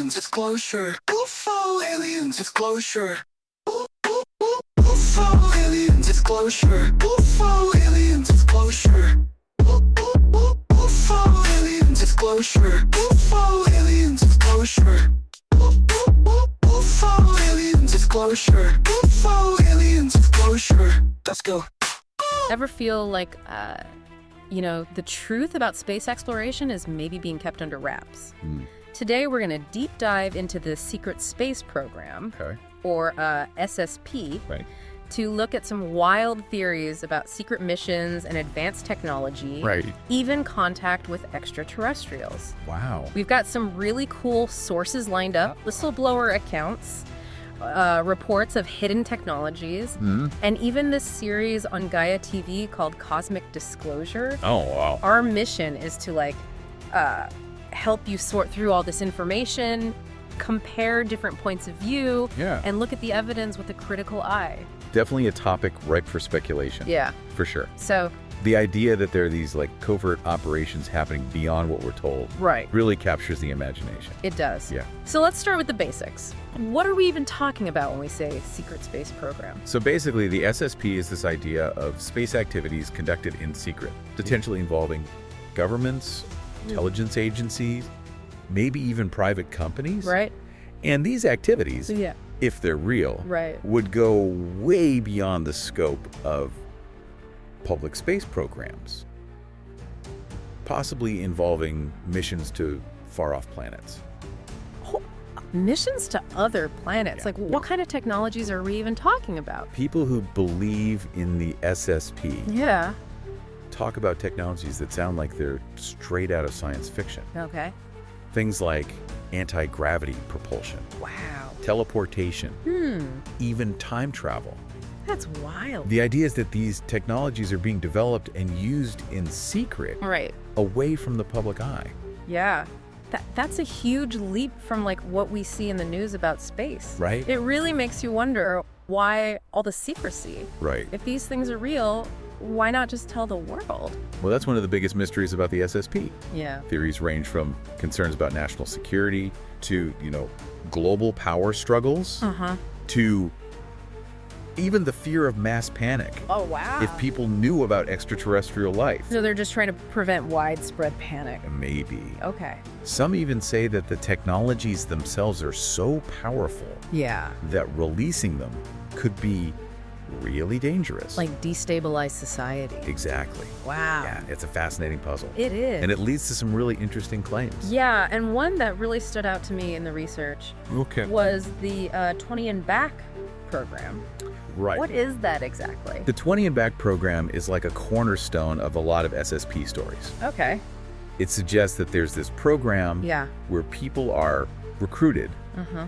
aliens disclosure. UFO aliens disclosure. UFO aliens disclosure. UFO aliens disclosure. UFO aliens disclosure. UFO aliens disclosure. UFO aliens disclosure. UFO aliens disclosure. Let's go. Ever feel like, the truth about space exploration is maybe being kept under wraps? Today, we're going to deep dive into the secret space program, or SSP, to look at some wild theories about secret missions and advanced technology, even contact with extraterrestrials. Wow. We've got some really cool sources lined up, whistleblower accounts, reports of hidden technologies, and even this series on Gaia TV called Cosmic Disclosure. Oh, wow. Our mission is to help you sort through all this information, compare different points of view, and look at the evidence with a critical eye. Definitely a topic ripe for speculation. Yeah. For sure. So the idea that there are these covert operations happening beyond what we're told really captures the imagination. It does. Yeah. So let's start with the basics. What are we even talking about when we say secret space program? So basically, the SSP is this idea of space activities conducted in secret, potentially involving governments, intelligence agencies, maybe even private companies. Right. And these activities, if they're real, would go way beyond the scope of public space programs, possibly involving missions to far-off planets. Missions to other planets? What kind of technologies are we even talking about? People who believe in the SSP talk about technologies that sound like they're straight out of science fiction. Okay. Things like anti-gravity propulsion. Wow. Teleportation. Even time travel. That's wild. The idea is that these technologies are being developed and used in secret, away from the public eye. Yeah. That's a huge leap from what we see in the news about space. Right. It really makes you wonder why all the secrecy. Right. If these things are real, why not just tell the world? Well, that's one of the biggest mysteries about the SSP. Yeah. Theories range from concerns about national security to, global power struggles to even the fear of mass panic. Oh, wow. If people knew about extraterrestrial life. So they're just trying to prevent widespread panic. Maybe. Okay. Some even say that the technologies themselves are so powerful that releasing them could be really dangerous. Like destabilize society. Exactly. Wow. Yeah, it's a fascinating puzzle. It is. And it leads to some really interesting claims. Yeah, and one that really stood out to me in the research was the 20 and Back program. Right. What is that exactly? The 20 and Back program is like a cornerstone of a lot of SSP stories. Okay. It suggests that there's this program where people are recruited.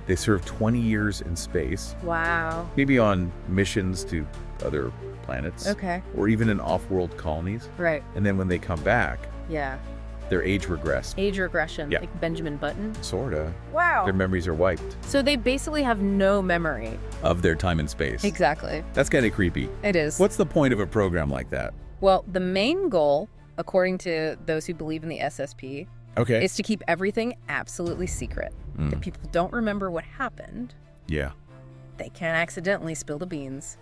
They serve 20 years in space. Wow. Maybe on missions to other planets. Okay. Or even in off-world colonies. Right. And then when they come back, their age regressed. Age regression, like Benjamin Button? Sorta. Wow. Their memories are wiped. So they basically have no memory Of their time in space. Exactly. That's kind of creepy. It is. What's the point of a program like that? Well, the main goal, according to those who believe in the SSP, is to keep everything absolutely secret. If people don't remember what happened, they can't accidentally spill the beans.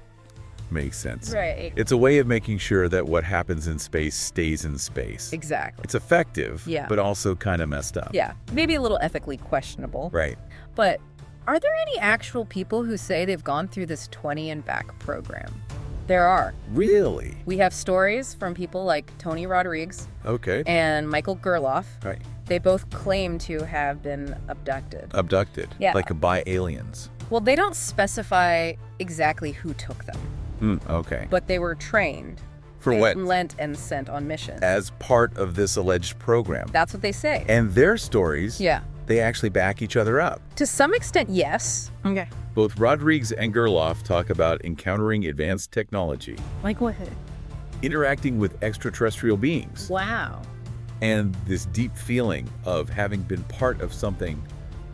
Makes sense. Right. It's a way of making sure that what happens in space stays in space. Exactly. It's effective, but also kind of messed up. Yeah. Maybe a little ethically questionable. Right. But are there any actual people who say they've gone through this 20 and Back program? There are. Really? We have stories from people like Tony Rodriguez and Michael Gerloff. Right. They both claim to have been abducted. Abducted? Yeah. Like by aliens? Well, they don't specify exactly who took them. Okay. But they were trained. For what? Lent and sent on missions. As part of this alleged program. That's what they say. And their stories, they actually back each other up. To some extent, yes. Okay. Both Rodriguez and Gerloff talk about encountering advanced technology. Like what? Interacting with extraterrestrial beings. Wow. And this deep feeling of having been part of something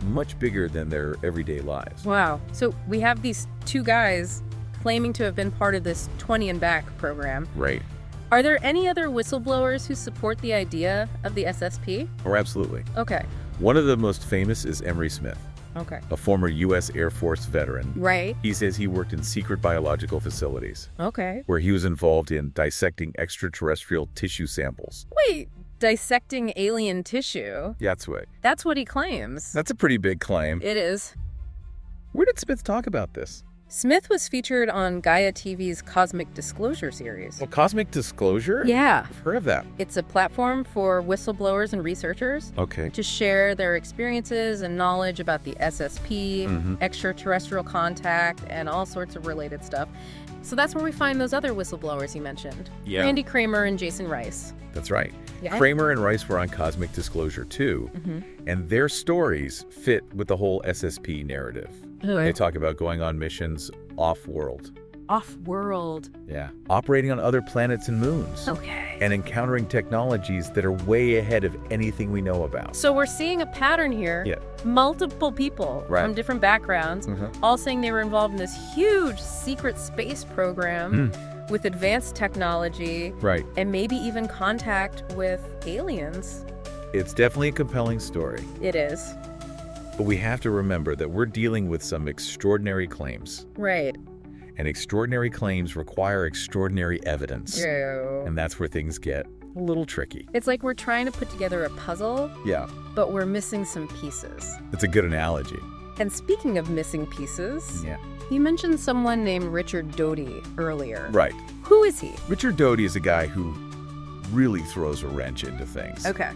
much bigger than their everyday lives. Wow. So we have these two guys claiming to have been part of this 20 and Back program. Right. Are there any other whistleblowers who support the idea of the SSP? Oh, absolutely. Okay. One of the most famous is Emery Smith, Okay. a former U.S. Air Force veteran. Right. He says he worked in secret biological facilities Okay. where he was involved in dissecting extraterrestrial tissue samples. Wait, dissecting alien tissue? Yeah, that's right. That's what he claims. That's a pretty big claim. It is. Where did Smith talk about this? Smith was featured on Gaia TV's Cosmic Disclosure series. Well, Cosmic Disclosure? Yeah. I've heard of that. It's a platform for whistleblowers and researchers Okay. to share their experiences and knowledge about the SSP, Mhm. extraterrestrial contact, and all sorts of related stuff. So that's where we find those other whistleblowers you mentioned. Yeah. Randy Kramer and Jason Rice. That's right. Yeah. Kramer and Rice were on Cosmic Disclosure too, and their stories fit with the whole SSP narrative. They talk about going on missions off-world. Off-world. Yeah. Operating on other planets and moons. Okay. And encountering technologies that are way ahead of anything we know about. So we're seeing a pattern here. Yeah. Multiple people Right. from different backgrounds, all saying they were involved in this huge secret space program with advanced technology Right. and maybe even contact with aliens. It's definitely a compelling story, It is. but we have to remember that we're dealing with some extraordinary claims. Right. And extraordinary claims require extraordinary evidence. Yeah. And that's where things get a little tricky. It's like we're trying to put together a puzzle, Yeah. but we're missing some pieces. It's a good analogy. And speaking of missing pieces, Yeah. you mentioned someone named Richard Doty earlier. Right. Who is he? Richard Doty is a guy who really throws a wrench into things. Okay.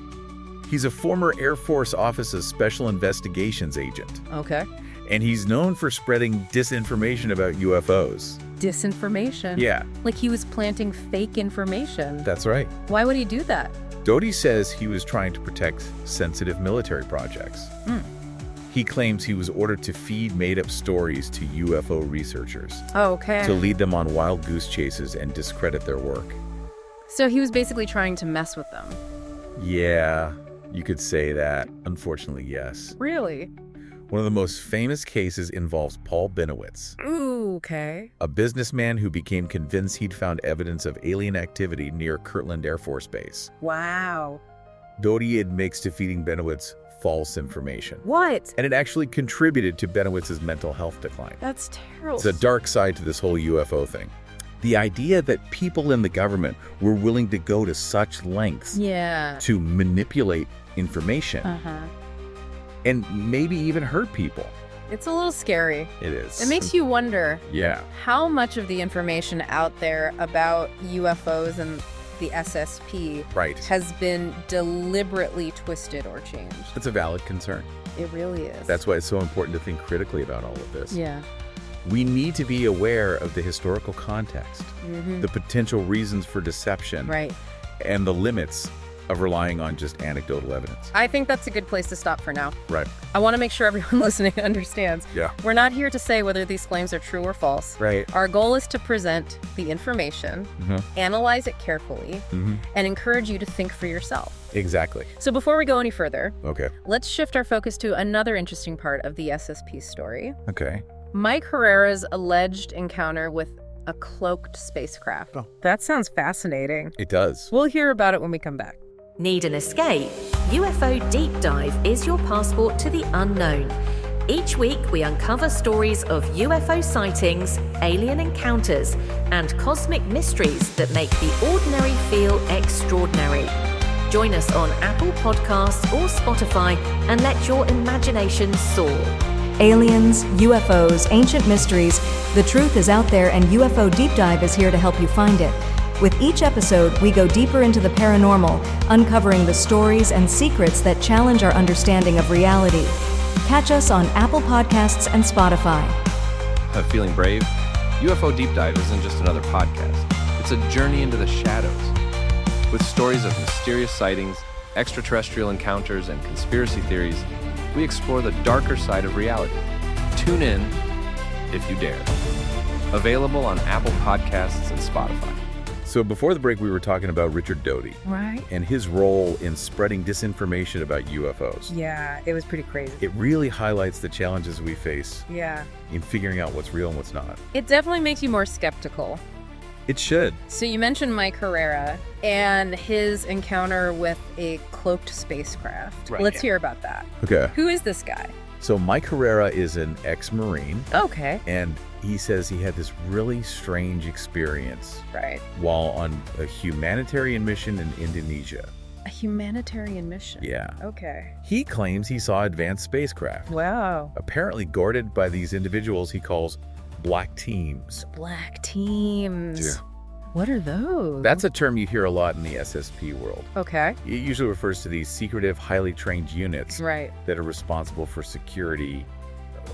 He's a former Air Force Office's Special Investigations agent, Okay. and he's known for spreading disinformation about UFOs. Disinformation. Yeah, Like he was planting fake information. that's right. Why would he do that? Doty says he was trying to protect sensitive military projects. He claims he was ordered to feed made-up stories to UFO researchers, Okay. to lead them on wild goose chases and discredit their work. So he was basically trying to mess with them. Yeah, you could say that. Unfortunately, yes. Really? One of the most famous cases involves Paul Benowitz, Ooh, okay. a businessman who became convinced he'd found evidence of alien activity near Kirtland Air Force Base. Wow. Doty admits to feeding Benowitz false information. What? And it actually contributed to Benowitz's mental health decline. That's terrible. It's a dark side to this whole UFO thing. The idea that people in the government were willing to go to such lengths Yeah. to manipulate information Uh-huh. and maybe even hurt people. It's a little scary. It is. It makes you wonder Yeah. how much of the information out there about UFOs and the SSP Right. has been deliberately twisted or changed. That's a valid concern. It really is. That's why it's so important to think critically about all of this. Yeah. We need to be aware of the historical context, Mm-hmm. the potential reasons for deception, Right. and the limits of relying on just anecdotal evidence. I think that's a good place to stop for now. Right. I want to make sure everyone listening understands. Yeah. We're not here to say whether these claims are true or false. Right. Our goal is to present the information, analyze it carefully, and encourage you to think for yourself. Exactly. So before we go any further, Okay. let's shift our focus to another interesting part of the SSP story. Okay. Mike Herrera's alleged encounter with a cloaked spacecraft. Oh. That sounds fascinating. It does. We'll hear about it when we come back. Need an escape? UFO Deep Dive is your passport to the unknown. Each week, we uncover stories of UFO sightings, alien encounters, and cosmic mysteries that make the ordinary feel extraordinary. Join us on Apple Podcasts or Spotify and let your imagination soar. Aliens, UFOs, ancient mysteries, the truth is out there and UFO Deep Dive is here to help you find it. With each episode, we go deeper into the paranormal, uncovering the stories and secrets that challenge our understanding of reality. Catch us on Apple Podcasts and Spotify. Feeling brave? UFO Deep Dive isn't just another podcast. It's a journey into the shadows. With stories of mysterious sightings, extraterrestrial encounters, and conspiracy theories, we explore the darker side of reality. Tune in if you dare. Available on Apple Podcasts and Spotify. So before the break, we were talking about Richard Doty Right. and his role in spreading disinformation about UFOs. Yeah, it was pretty crazy. It really highlights the challenges we face Yeah. in figuring out what's real and what's not. It definitely makes you more skeptical. It should. So you mentioned Mike Herrera and his encounter with a cloaked spacecraft. Right, Let's yeah. hear about that. Okay. Who is this guy? So Mike Herrera is an ex-Marine, Okay. and he says he had this really strange experience Right. while on a humanitarian mission in Indonesia. A humanitarian mission. Yeah. Okay. He claims he saw advanced spacecraft, Wow. apparently guarded by these individuals he calls black teams. Black teams. Yeah. What are those? That's a term you hear a lot in the SSP world. Okay. It usually refers to these secretive, highly trained units Right. that are responsible for security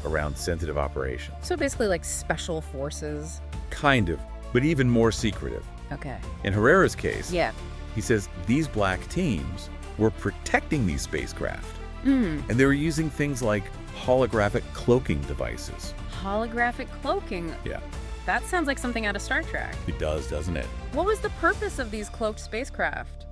around sensitive operations. So basically like special forces. Kind of, but even more secretive. Okay. In Herrera's case, Yeah. he says these black teams were protecting these spacecraft, Hmm. and they were using things like holographic cloaking devices. Holographic cloaking. Yeah, That sounds like something out of Star Trek. it does, doesn't it? What was the purpose of these cloaked spacecraft?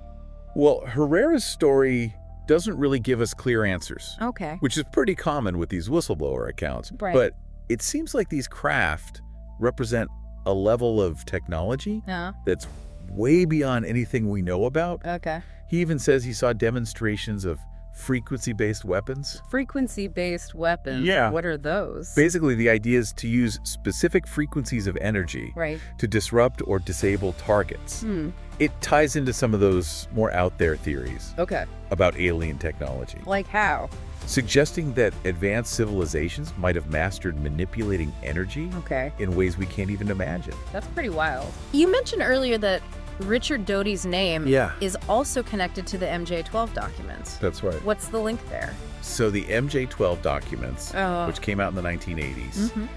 Well, Herrera's story doesn't really give us clear answers, Okay. which is pretty common with these whistleblower accounts. Right. But it seems like these craft represent a level of technology that's way beyond anything we know about. Okay. He even says he saw demonstrations of frequency-based weapons. Frequency-based weapons. Yeah. What are those? Basically, the idea is to use specific frequencies of energy Right. to disrupt or disable targets. Hmm. It ties into some of those more out there theories Okay. about alien technology, Like how? suggesting that advanced civilizations might have mastered manipulating energy Okay. in ways we can't even imagine. That's pretty wild. You mentioned earlier that Richard Doty's name Yeah. is also connected to the MJ-12 documents. That's right. What's the link there? So the MJ-12 documents, Oh. which came out in the 1980s, Mhm.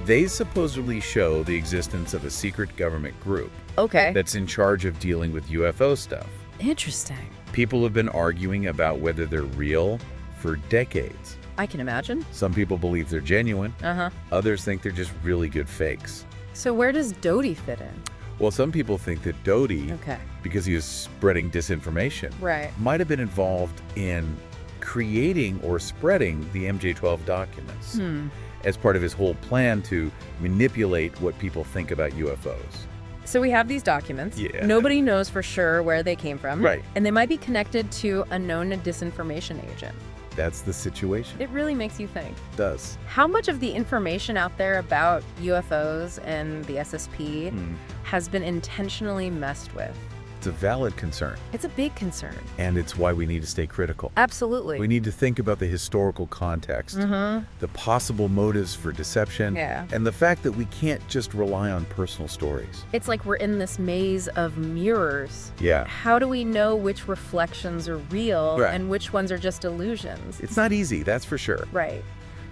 they supposedly show the existence of a secret government group Okay. that's in charge of dealing with UFO stuff. Interesting. People have been arguing about whether they're real for decades. I can imagine. Some people believe they're genuine. Uh-huh. Others think they're just really good fakes. So where does Doty fit in? Well, some people think that Doty, Okay. because he was spreading disinformation, Right. might have been involved in creating or spreading the MJ-12 documents as part of his whole plan to manipulate what people think about UFOs. So we have these documents. Yeah. Nobody knows for sure where they came from. Right. And they might be connected to a known disinformation agent. That's the situation. It really makes you think. It does. How much of the information out there about UFOs and the SSP has been intentionally messed with? It's a valid concern, It's a big concern. and it's why we need to stay critical. Absolutely. We need to think about the historical context, the possible motives for deception, Yeah. and the fact that we can't just rely on personal stories. It's like we're in this maze of mirrors. Yeah. How do we know which reflections are real Right. and which ones are just illusions? It's not easy, that's for sure. Right.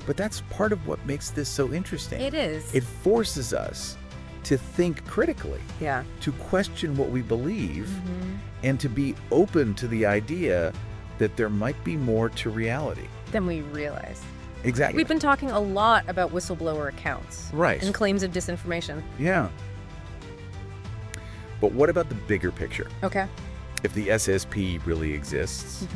But that's part of what makes this so interesting. It is. It forces us to think critically, Yeah. to question what we believe, and to be open to the idea that there might be more to reality. Than we realize. Exactly. We've been talking a lot about whistleblower accounts. Right. And claims of disinformation. Yeah. But what about the bigger picture? Okay. If the SSP really exists,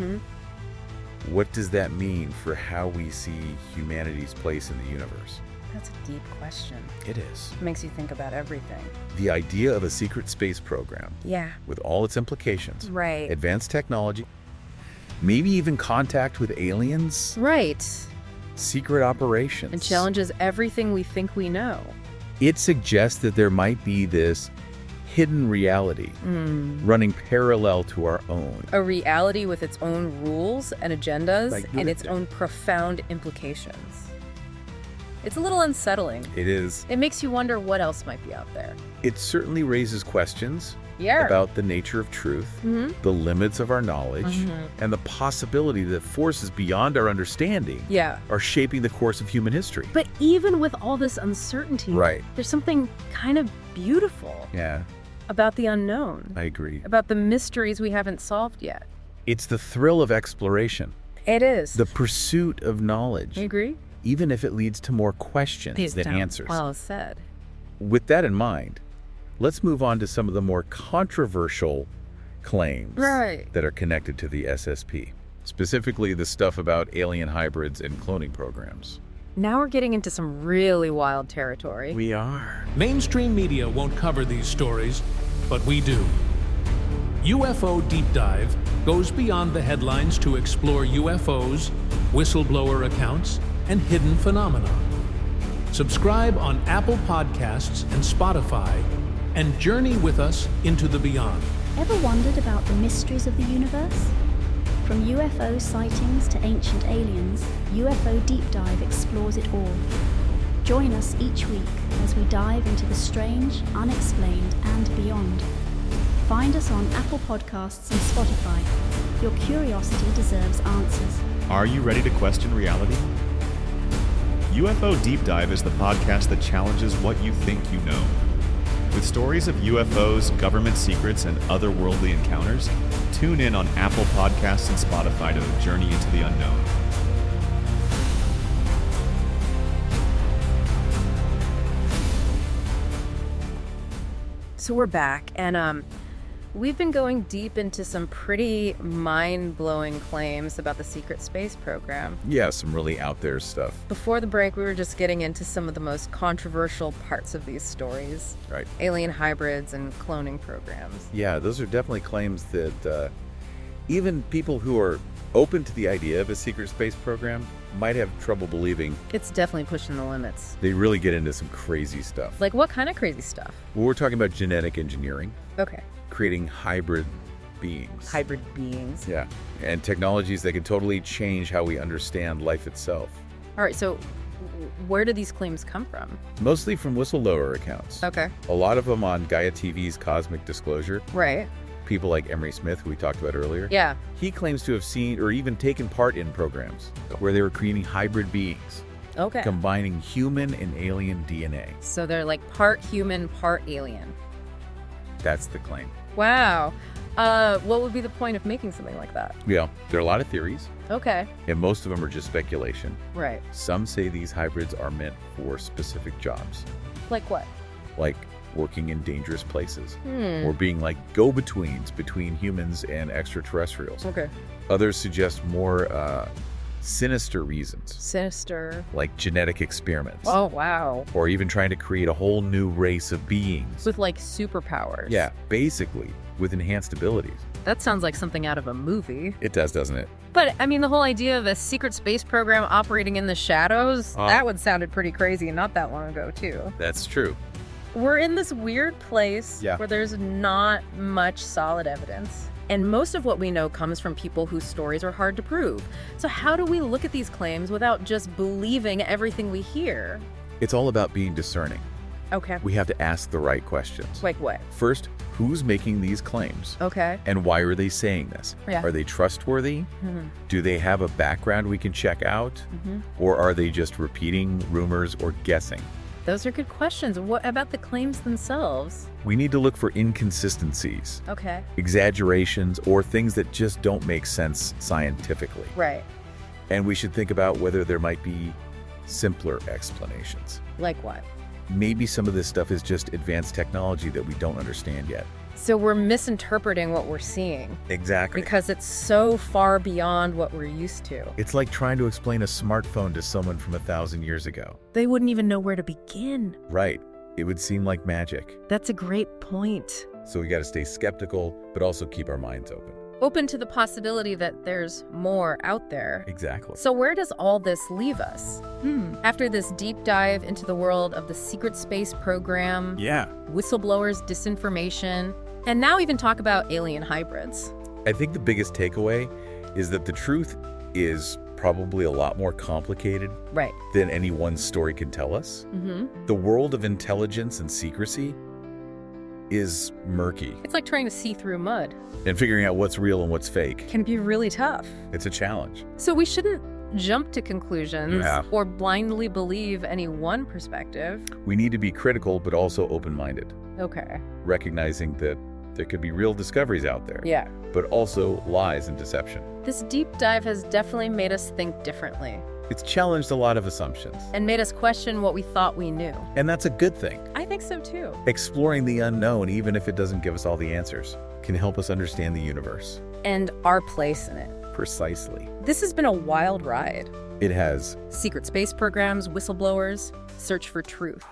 what does that mean for how we see humanity's place in the universe? That's a deep question. It is. It makes you think about everything. The idea of a secret space program, Yeah. with all its implications, Right. advanced technology, maybe even contact with aliens, Right. secret operations. It challenges everything we think we know. It suggests that there might be this hidden reality running parallel to our own. A reality with its own rules and agendas Like good and its at it. own profound implications. It's a little unsettling. It is. It makes you wonder what else might be out there. It certainly raises questions Yeah. about the nature of truth, the limits of our knowledge, and the possibility that forces beyond our understanding Yeah. are shaping the course of human history. But even with all this uncertainty, Right. there's something kind of beautiful Yeah, about the unknown, I agree. about the mysteries we haven't solved yet. It's the thrill of exploration, It is. the pursuit of knowledge, You agree? even if it leads to more questions than answers. Well said. With that in mind, let's move on to some of the more controversial claims Right. that are connected to the SSP, specifically the stuff about alien hybrids and cloning programs. Now we're getting into some really wild territory. We are. Mainstream media won't cover these stories, but we do. UFO Deep Dive goes beyond the headlines to explore UFOs, whistleblower accounts, and hidden phenomena. Subscribe on Apple Podcasts and Spotify and journey with us into the beyond. Ever wondered about the mysteries of the universe? From UFO sightings to ancient aliens, UFO Deep Dive explores it all. Join us each week as we dive into the strange, unexplained, and beyond. Find us on Apple Podcasts and Spotify. Your curiosity deserves answers. Are you ready to question reality? UFO Deep Dive is the podcast that challenges what you think you know. With stories of UFOs, government secrets, and otherworldly encounters, tune in on Apple Podcasts and Spotify to journey into the unknown. So we're back, and we've been going deep into some pretty mind-blowing claims about the secret space program. Yeah, some really out there stuff. Before the break, we were just getting into some of the most controversial parts of these stories. Right. Alien hybrids and cloning programs. Yeah, those are definitely claims that even people who are open to the idea of a secret space program might have trouble believing. It's definitely pushing the limits. They really get into some crazy stuff. Like what kind of crazy stuff? Well, we're talking about genetic engineering. Okay. Creating hybrid beings. Hybrid beings. Yeah, and technologies that can totally change how we understand life itself. All right, so where do these claims come from? Mostly from whistleblower accounts. Okay. A lot of them on Gaia TV's Cosmic Disclosure. Right. People like Emery Smith, who we talked about earlier. Yeah. He claims to have seen or even taken part in programs where they were creating hybrid beings. Okay. Combining human and alien DNA. So they're like part human, part alien. That's the claim. Wow. What would be the point of making something like that? Yeah, there are a lot of theories, Okay. and most of them are just speculation. Right. Some say these hybrids are meant for specific jobs, Like what? like working in dangerous places, or being like go-betweens between humans and extraterrestrials. Okay. Others suggest more sinister reasons, Sinister. like genetic experiments, Oh, wow. or even trying to create a whole new race of beings. With like superpowers. Yeah, basically with enhanced abilities. That sounds like something out of a movie. It does, doesn't it? But, I mean, the whole idea of a secret space program operating in the shadows, that would sounded pretty crazy not that long ago, too. That's true. We're in this weird place where there's not much solid evidence. And most of what we know comes from people whose stories are hard to prove. So how do we look at these claims without just believing everything we hear? It's all about being discerning. Okay. We have to ask the right questions. Like what? First, who's making these claims? Okay. And why are they saying this? Yeah. Are they trustworthy? Do they have a background we can check out? Or are they just repeating rumors or guessing? Those are good questions. What about the claims themselves? We need to look for inconsistencies, Okay. exaggerations, or things that just don't make sense scientifically. Right. And we should think about whether there might be simpler explanations. Like what? Maybe some of this stuff is just advanced technology that we don't understand yet. So we're misinterpreting what we're seeing Exactly. because it's so far beyond what we're used to. It's like trying to explain a smartphone to someone from 1,000 years ago. They wouldn't even know where to begin. Right. It would seem like magic. That's a great point. So we got to stay skeptical, but also keep our minds open. Open to the possibility that there's more out there. Exactly. So where does all this leave us? After this deep dive into the world of the secret space program, Yeah. whistleblowers, disinformation, and now even talk about alien hybrids. I think the biggest takeaway is that the truth is probably a lot more complicated Right. than any one story can tell us. The world of intelligence and secrecy is murky, It's like trying to see through mud. and figuring out what's real and what's fake. Can be really tough. It's a challenge. So we shouldn't jump to conclusions Yeah. or blindly believe any one perspective. We need to be critical, but also open-minded, Okay. recognizing that there could be real discoveries out there, Yeah. but also lies and deception. This deep dive has definitely made us think differently It's challenged a lot of assumptions, and made us question what we thought we knew. and that's a good thing. I think so too. Exploring the unknown, even if it doesn't give us all the answers, can help us understand the universe. And our place in it. Precisely. This has been a wild ride. It has. Secret space programs, whistleblowers, search for truth.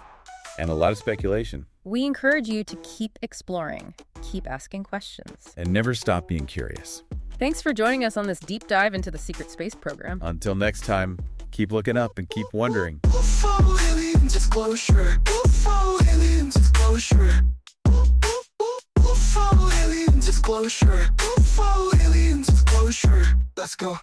And a lot of speculation. We encourage you to keep exploring, keep asking questions. And never stop being curious. Thanks for joining us on this deep dive into the secret space program. Until next time, keep looking up and keep wondering. UFO alien disclosure. UFO alien disclosure. UFO alien disclosure. UFO alien disclosure. Let's go.